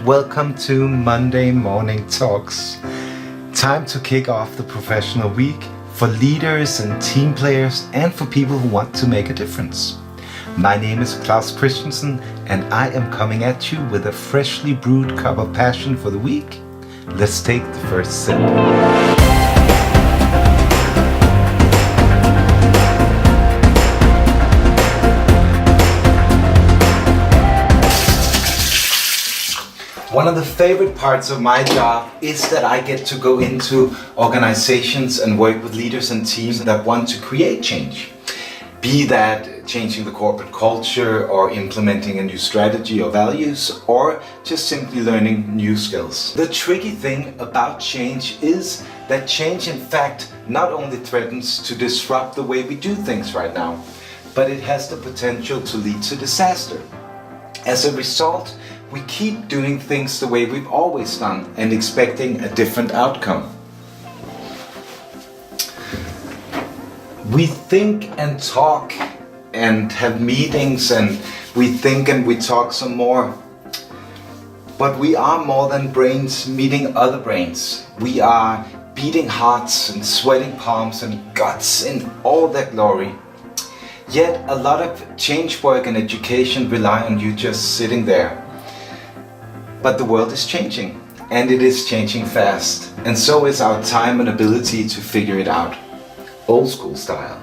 welcome to Monday Morning Talks. Time to kick off the professional week for leaders and team players and for people who want to make a difference. My name is Klaus Christensen and I am coming at you with a freshly brewed cup of passion for the week. Let's take the first sip. One of the favorite parts of my job is that I get to go into organizations and work with leaders and teams that want to create change. Be that changing the corporate culture or implementing a new strategy or values or just simply learning new skills. The tricky thing about change is that change in fact not only threatens to disrupt the way we do things right now, but it has the potential to lead to disaster. As a result, we keep doing things the way we've always done and expecting a different outcome. We think and talk and have meetings and we think and we talk some more. But we are more than brains meeting other brains. We are beating hearts and sweating palms and guts in all their glory. Yet a lot of change work and education rely on you just sitting there. But the world is changing, and it is changing fast, and so is our time and ability to figure it out, old school style.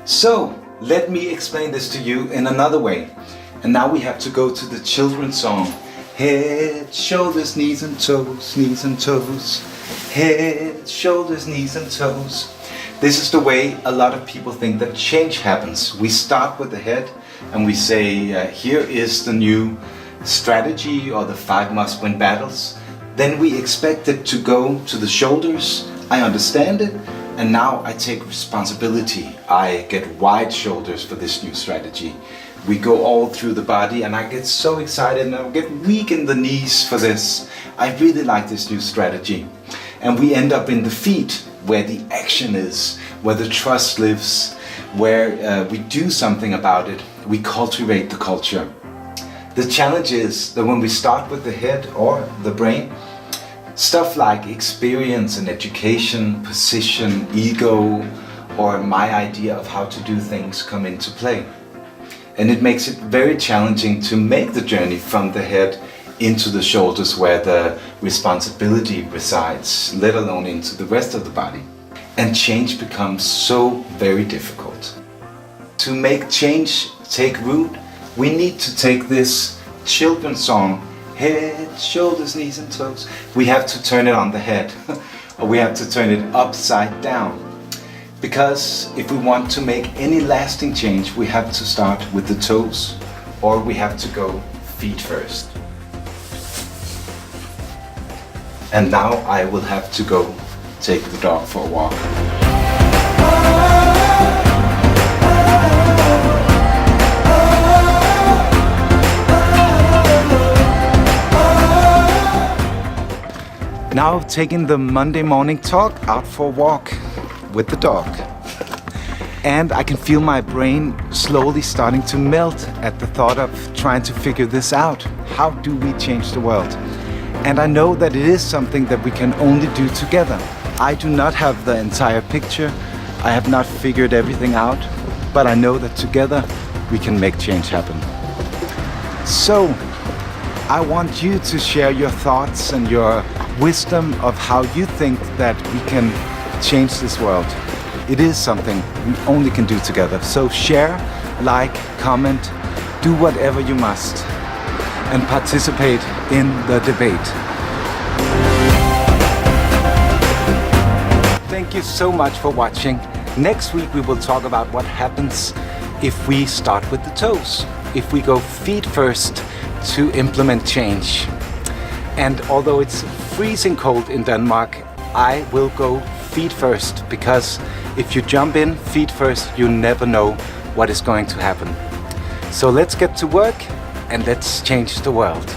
So, let me explain this to you in another way. And now we have to go to the children's song. Head, shoulders, knees and toes, knees and toes. Head, shoulders, knees and toes. This is the way a lot of people think that change happens. We start with the head and we say, here is the new strategy or the 5 must-win battles. Then we expect it to go to the shoulders. I understand it and now I take responsibility. I get wide shoulders for this new strategy. We go all through the body and I get so excited and I get weak in the knees for this. I really like this new strategy. And we end up in the feet where the action is, where the trust lives, where we do something about it. We cultivate the culture. The challenge is that when we start with the head or the brain, stuff like experience and education, position, ego, or my idea of how to do things come into play. And it makes it very challenging to make the journey from the head into the shoulders where the responsibility resides, let alone into the rest of the body. And change becomes so very difficult. To make change take root, we need to take this children's song, head, shoulders, knees and toes. We have to turn it on the head, or we have to turn it upside down. Because if we want to make any lasting change, we have to start with the toes, or we have to go feet first. And now I will have to go take the dog for a walk. Now taking the Monday morning talk out for a walk with the dog. And I can feel my brain slowly starting to melt at the thought of trying to figure this out. How do we change the world? And I know that it is something that we can only do together. I do not have the entire picture. I have not figured everything out, but I know that together we can make change happen. So I want you to share your thoughts and your wisdom of how you think that we can change this world. It is something we only can do together. So share, like, comment, do whatever you must, and participate in the debate. Thank you so much for watching. Next week we will talk about what happens if we start with the toes, if we go feet first to implement change. And although it's freezing cold in Denmark, I will go feet first, because if you jump in feet first, you never know what is going to happen. So let's get to work and let's change the world.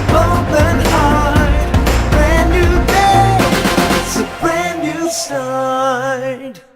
Open side.